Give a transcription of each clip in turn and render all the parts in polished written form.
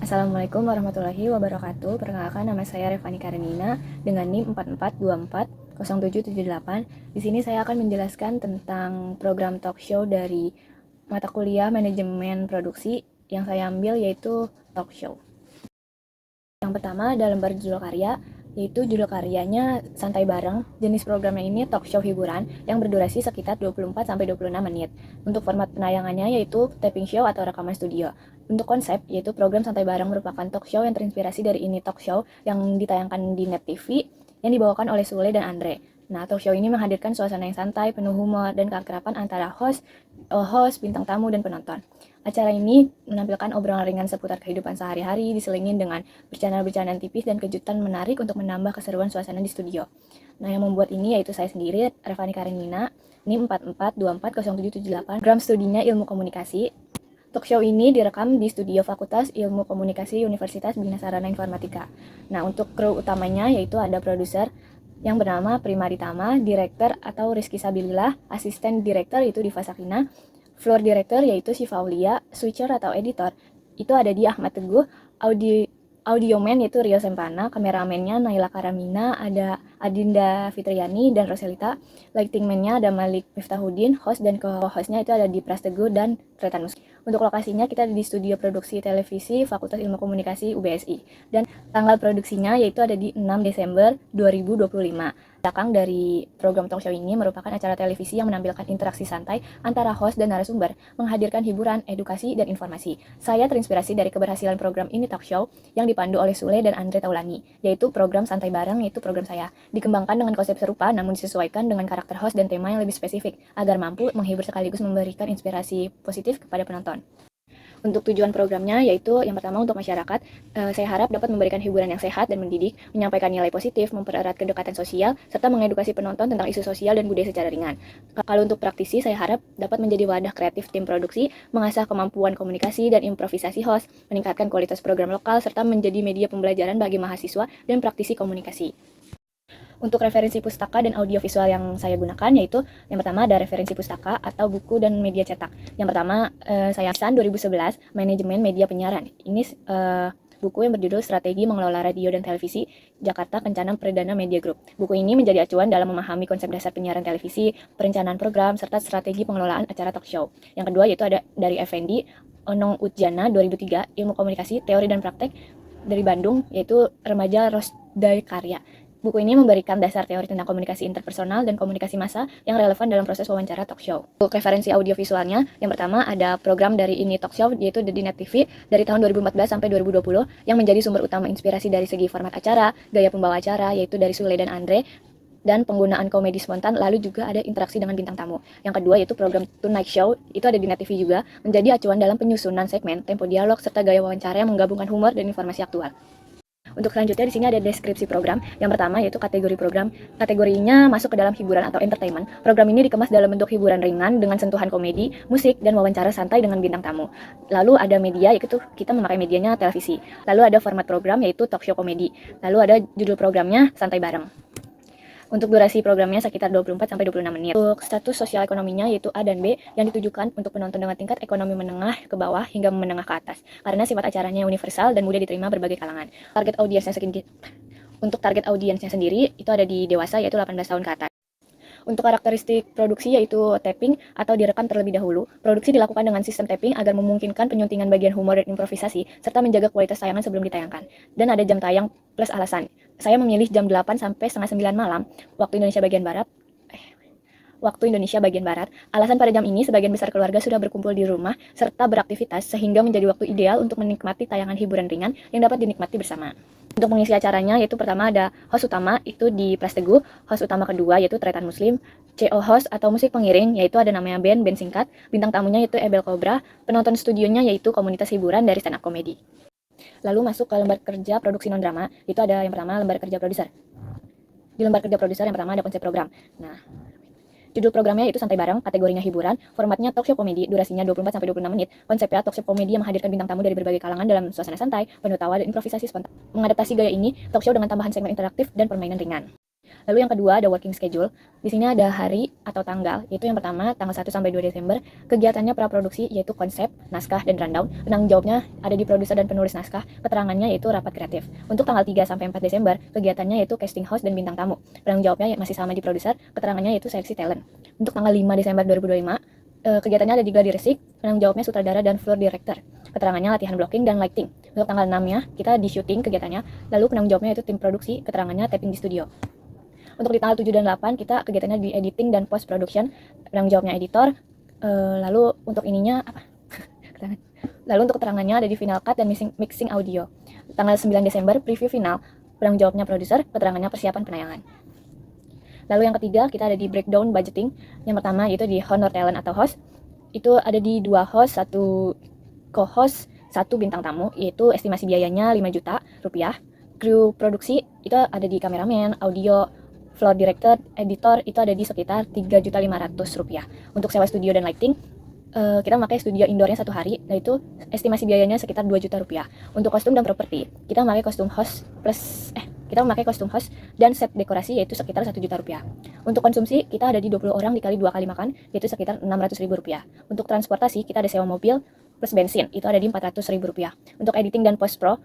Assalamualaikum warahmatullahi wabarakatuh. Perkenalkan, nama saya Revani Karenina dengan NIM 44240778. Di sini saya akan menjelaskan tentang program talk show dari mata kuliah manajemen produksi yang saya ambil, yaitu talk show. Yang pertama ada lembar judul karya, yaitu judul karyanya Santai Bareng. Jenis programnya ini talk show hiburan yang berdurasi sekitar 24-26 menit. Untuk format penayangannya yaitu taping show atau rekaman studio. Untuk konsep, yaitu program Santai Bareng merupakan talk show yang terinspirasi dari ini talk show yang ditayangkan di Net TV yang dibawakan oleh Sule dan Andre. Nah, talk show ini menghadirkan suasana yang santai, penuh humor, dan keakraban antara host, bintang tamu, dan penonton. Acara ini menampilkan obrolan ringan seputar kehidupan sehari-hari, diselingin dengan bercandaan-bercandaan tipis dan kejutan menarik untuk menambah keseruan suasana di studio. Nah, yang membuat ini yaitu saya sendiri, Revani Karenina, NIM 44240778, program studinya Ilmu Komunikasi. Talk show ini direkam di studio Fakultas Ilmu Komunikasi Universitas Bina Sarana Informatika. Nah, untuk kru utamanya yaitu ada produser yang bernama Prima Ditama, direktur atau Rizky Sabilillah, asisten direktur itu Diva Sakina, floor director yaitu Syifa Aulia, switcher atau editor itu ada di Ahmad Teguh, audioman yaitu Rio Sempana, kameramennya Naila Karamina, ada Adinda Fitriani dan Roselita, lightingman-nya ada Malik Miftahudin, host dan co-hostnya itu ada di Pras Teguh dan Tretanus. Untuk lokasinya kita ada di studio produksi televisi Fakultas Ilmu Komunikasi UBSI dan tanggal produksinya yaitu ada di 6 Desember 2025. Belakang dari program talk show ini merupakan acara televisi yang menampilkan interaksi santai antara host dan narasumber, menghadirkan hiburan, edukasi, dan informasi. Saya terinspirasi dari keberhasilan program ini talk show yang dipandu oleh Sule dan Andre Taulani, yaitu program Santai Bareng, yaitu program saya. Dikembangkan dengan konsep serupa namun disesuaikan dengan karakter host dan tema yang lebih spesifik, agar mampu menghibur sekaligus memberikan inspirasi positif kepada penonton. Untuk tujuan programnya yaitu yang pertama untuk masyarakat, saya harap dapat memberikan hiburan yang sehat dan mendidik, menyampaikan nilai positif, mempererat kedekatan sosial, serta mengedukasi penonton tentang isu sosial dan budaya secara ringan. Kalau untuk praktisi, saya harap dapat menjadi wadah kreatif tim produksi, mengasah kemampuan komunikasi dan improvisasi host, meningkatkan kualitas program lokal, serta menjadi media pembelajaran bagi mahasiswa dan praktisi komunikasi. Untuk referensi pustaka dan audiovisual yang saya gunakan yaitu yang pertama ada referensi pustaka atau buku dan media cetak. Yang pertama saya pesan 2011 Manajemen Media Penyiaran. Ini buku yang berjudul Strategi Mengelola Radio dan Televisi Jakarta Kencana Perdana Media Group. Buku ini menjadi acuan dalam memahami konsep dasar penyiaran televisi, perencanaan program, serta strategi pengelolaan acara talk show. Yang kedua yaitu ada dari Effendi Onong Utjana 2003 Ilmu Komunikasi, Teori dan Praktek dari Bandung yaitu Remaja Rosdai Karya. Buku ini memberikan dasar teori tentang komunikasi interpersonal dan komunikasi massa yang relevan dalam proses wawancara talk show. Untuk referensi audiovisualnya, yang pertama ada program dari ini talk show yaitu di Net TV dari tahun 2014 sampai 2020 yang menjadi sumber utama inspirasi dari segi format acara, gaya pembawa acara yaitu dari Sule dan Andre, dan penggunaan komedi spontan, lalu juga ada interaksi dengan bintang tamu. Yang kedua yaitu program Tonight Show, itu ada di Net TV juga, menjadi acuan dalam penyusunan segmen, tempo dialog, serta gaya wawancara yang menggabungkan humor dan informasi aktual. Untuk selanjutnya di sini ada deskripsi program. Yang pertama yaitu kategori program. Kategorinya masuk ke dalam hiburan atau entertainment. Program ini dikemas dalam bentuk hiburan ringan dengan sentuhan komedi, musik, dan wawancara santai dengan bintang tamu. Lalu ada media, yaitu kita memakai medianya televisi. Lalu ada format program yaitu talk show komedi. Lalu ada judul programnya Santai Bareng. Untuk durasi programnya sekitar 24-26 menit. Untuk status sosial ekonominya yaitu A dan B yang ditujukan untuk penonton dengan tingkat ekonomi menengah ke bawah hingga menengah ke atas. Karena sifat acaranya universal dan mudah diterima berbagai kalangan. Untuk target audiensnya sendiri itu ada di dewasa yaitu 18 tahun ke atas. Untuk karakteristik produksi yaitu tapping atau direkam terlebih dahulu. Produksi dilakukan dengan sistem tapping agar memungkinkan penyuntingan bagian humor dan improvisasi serta menjaga kualitas tayangan sebelum ditayangkan. Dan ada jam tayang plus alasan. Saya memilih jam 8 sampai setengah 9 malam waktu Indonesia bagian Barat. Alasan pada jam ini sebagian besar keluarga sudah berkumpul di rumah serta beraktivitas sehingga menjadi waktu ideal untuk menikmati tayangan hiburan ringan yang dapat dinikmati bersama. Untuk mengisi acaranya yaitu pertama ada host utama itu di Pras Teguh, host utama kedua yaitu Tretan Muslim, CO host atau musik pengiring yaitu ada namanya band singkat, bintang tamunya yaitu Ebel Cobra, penonton studionya yaitu komunitas hiburan dari stand up comedy. Lalu masuk ke lembar kerja produksi non drama, itu ada yang pertama lembar kerja produser. Di lembar kerja produser yang pertama ada konsep program. Nah, judul programnya itu Santai Bareng, kategorinya hiburan, formatnya talk show komedi, durasinya 24-26 menit. Konsepnya talk show komedi yang menghadirkan bintang tamu dari berbagai kalangan dalam suasana santai, penuh tawa dan improvisasi spontan. Mengadaptasi gaya ini, talk show dengan tambahan segmen interaktif dan permainan ringan. Lalu yang kedua ada working schedule. Di sini ada hari atau tanggal, yaitu yang pertama tanggal 1 sampai 2 Desember. Kegiatannya praproduksi yaitu konsep, naskah, dan rundown. Penanggung jawabnya ada di produser dan penulis naskah. Keterangannya yaitu rapat kreatif. Untuk tanggal 3 sampai 4 Desember, kegiatannya yaitu casting host dan bintang tamu. Penanggung jawabnya masih sama di produser, keterangannya yaitu seleksi talent. Untuk tanggal 5 Desember 2025, kegiatannya ada di Gladi Resik, penanggung jawabnya sutradara dan floor director. Keterangannya latihan blocking dan lighting. Untuk tanggal 6-nya, kita di syuting kegiatannya, lalu penanggung jawabnya yaitu tim produksi, keterangannya tapping di studio. Untuk di tanggal 7 dan 8 kita kegiatannya di editing dan post production, penanggung jawabnya editor. Lalu untuk ininya apa? Lalu untuk keterangannya ada di final cut dan mixing audio. Tanggal 9 Desember preview final, penanggung jawabnya produser, keterangannya persiapan penayangan. Lalu yang ketiga kita ada di breakdown budgeting. Yang pertama yaitu di honor talent atau host. Itu ada di 2 host, 1 co-host, 1 bintang tamu, yaitu estimasi biayanya 5 juta rupiah. Kru produksi itu ada di kameramen, audio, floor director, editor itu ada di sekitar 3.500.000 rupiah. Untuk sewa studio dan lighting, kita memakai studio indoornya 1 hari, yaitu estimasi biayanya sekitar 2 juta rupiah. Untuk kostum dan properti, kita memakai kostum host dan set dekorasi yaitu sekitar 1 juta rupiah. Untuk konsumsi, kita ada di 20 orang dikali 2 kali makan, yaitu sekitar 600.000 rupiah. Untuk transportasi, kita ada sewa mobil plus bensin, itu ada di 400.000 rupiah. Untuk editing dan post pro,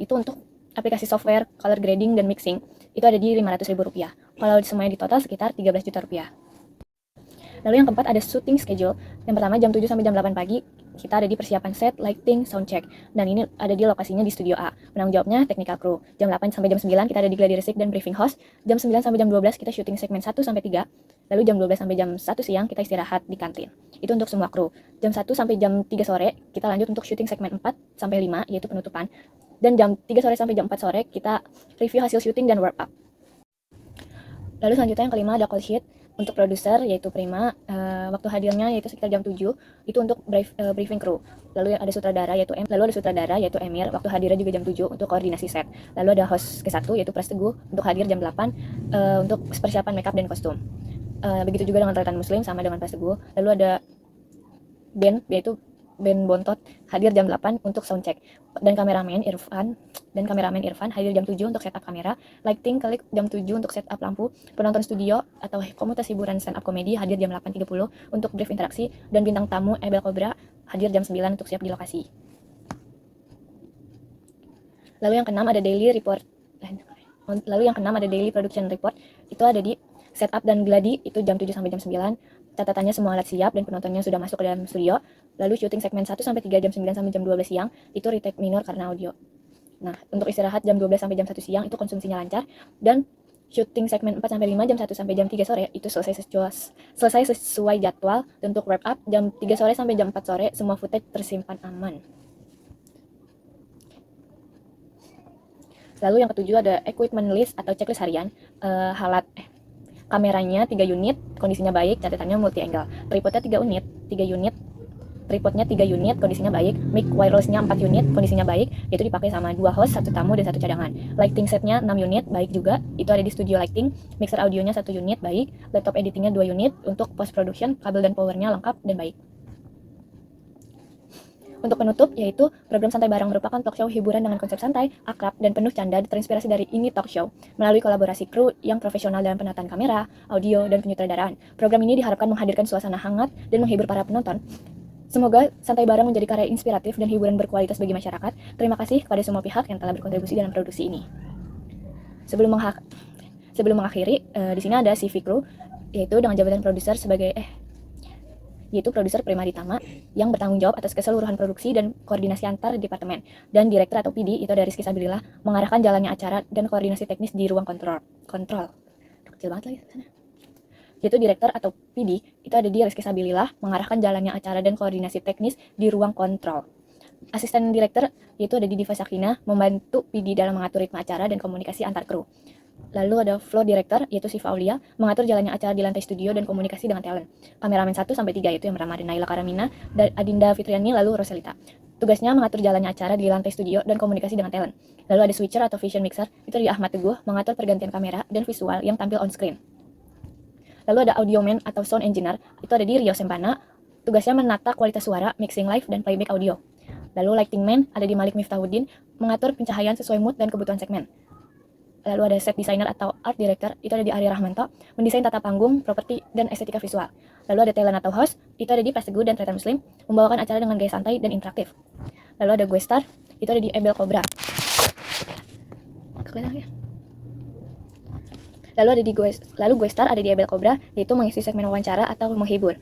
itu untuk aplikasi software, color grading, dan mixing, itu ada di 500.000 rupiah. Kalau semuanya di total sekitar 13 juta rupiah. Lalu yang keempat ada shooting schedule. Yang pertama jam 7 sampai jam 8 pagi, kita ada di persiapan set, lighting, sound check. Dan ini ada di lokasinya di studio A. Penanggung jawabnya technical crew. Jam 8 sampai jam 9 kita ada di Gladi Resik dan briefing host. Jam 9 sampai jam 12 kita syuting segmen 1 sampai 3. Lalu jam 12 sampai jam 1 siang kita istirahat di kantin. Itu untuk semua kru. Jam 1 sampai jam 3 sore kita lanjut untuk syuting segmen 4 sampai 5 yaitu penutupan. Dan jam 3 sore sampai jam 4 sore kita review hasil syuting dan wrap up. Lalu selanjutnya yang kelima ada call sheet. Untuk produser yaitu Prima, waktu hadirnya yaitu sekitar jam 7, itu untuk briefing crew. Lalu ada sutradara yaitu Emir, waktu hadirnya juga jam 7 untuk koordinasi set. Lalu ada host ke-1 yaitu Pres Teguh untuk hadir jam 8 untuk persiapan makeup dan kostum. Begitu juga dengan Tretan Muslim sama dengan Pres Teguh. Lalu ada band yaitu band Bontot hadir jam 8 untuk soundcheck, dan kameramen Irfan hadir jam 7 untuk setup kamera, lighting klik jam 7 untuk setup lampu, penonton studio atau komunitas hiburan stand up komedi hadir jam 8.30 untuk brief interaksi, dan bintang tamu Ebel Cobra hadir jam 9 untuk siap di lokasi. Lalu yang keenam ada daily production report, itu ada di setup dan gladi itu jam 7 sampai jam 9. Catatannya semua alat siap dan penontonnya sudah masuk ke dalam studio. Lalu syuting segmen 1 sampai 3 jam 9 sampai jam 12 siang itu retake minor karena audio. Nah, untuk istirahat jam 12 sampai jam 1 siang itu konsumsinya lancar, dan syuting segmen 4 sampai 5 jam 1 sampai jam 3 sore itu selesai sesuai jadwal. Dan untuk wrap up jam 3 sore sampai jam 4 sore semua footage tersimpan aman. Lalu yang ketujuh ada equipment list atau checklist harian. Kameranya 3 unit, kondisinya baik, catatannya multi angle. Tripodnya 3 unit, tripodnya 3 unit, kondisinya baik. Mic wirelessnya 4 unit, kondisinya baik, itu dipakai sama 2 host, 1 tamu, dan 1 cadangan. Lighting setnya 6 unit, baik juga, itu ada di studio lighting. Mixer audionya 1 unit, baik. Laptop editingnya 2 unit, untuk post production, kabel dan powernya lengkap dan baik. Untuk penutup, yaitu program Santai Bareng merupakan talk show hiburan dengan konsep santai, akrab, dan penuh canda terinspirasi dari Ini Talk Show melalui kolaborasi kru yang profesional dalam penataan kamera, audio, dan penyutradaraan. Program ini diharapkan menghadirkan suasana hangat dan menghibur para penonton. Semoga Santai Bareng menjadi karya inspiratif dan hiburan berkualitas bagi masyarakat. Terima kasih kepada semua pihak yang telah berkontribusi dalam produksi ini. Sebelum mengakhiri, di sini ada CV kru, yaitu dengan jabatan produser yaitu produser Prima Ditama yang bertanggung jawab atas keseluruhan produksi dan koordinasi antar departemen, dan direktur atau PD itu dari Rizky Sabilillah mengarahkan jalannya acara dan koordinasi teknis di ruang kontrol. Kecil banget lagi sana. Yaitu direktur atau PD itu ada di Rizky Sabilillah mengarahkan jalannya acara dan koordinasi teknis di ruang kontrol. Asisten direktur yaitu ada di Diva Sakina membantu PD dalam mengatur ritme acara dan komunikasi antar kru. Lalu ada floor director yaitu Siva Aulia mengatur jalannya acara di lantai studio dan komunikasi dengan talent. Kameramen 1 sampai 3 yaitu yang pertama ada Naila Karamina, Adinda Fitriani, lalu Roselita. Tugasnya mengatur jalannya acara di lantai studio dan komunikasi dengan talent. Lalu ada switcher atau vision mixer itu dari Ahmad Teguh mengatur pergantian kamera dan visual yang tampil on screen. Lalu ada audio man atau sound engineer itu ada di Rio Sempana, tugasnya menata kualitas suara, mixing live, dan playback audio. Lalu lighting man ada di Malik Miftahuddin mengatur pencahayaan sesuai mood dan kebutuhan segmen. Lalu ada set designer atau art director, itu ada di Ari Rahmanto, mendesain tata panggung, properti, dan estetika visual. Lalu ada talent atau host, itu ada di Plas Teguh dan Tretan Muslim, membawakan acara dengan gaya santai dan interaktif. Lalu ada guest star, itu ada di Ebel Cobra. Lalu guest star ada di Ebel Cobra, yaitu mengisi segmen wawancara atau menghibur.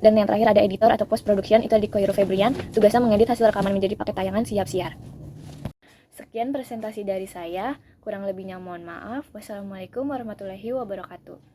Dan yang terakhir ada editor atau post production, itu ada di Koiro Febrian, tugasnya mengedit hasil rekaman menjadi paket tayangan siap siar. Sekian presentasi dari saya, kurang lebihnya mohon maaf. Wassalamualaikum warahmatullahi wabarakatuh.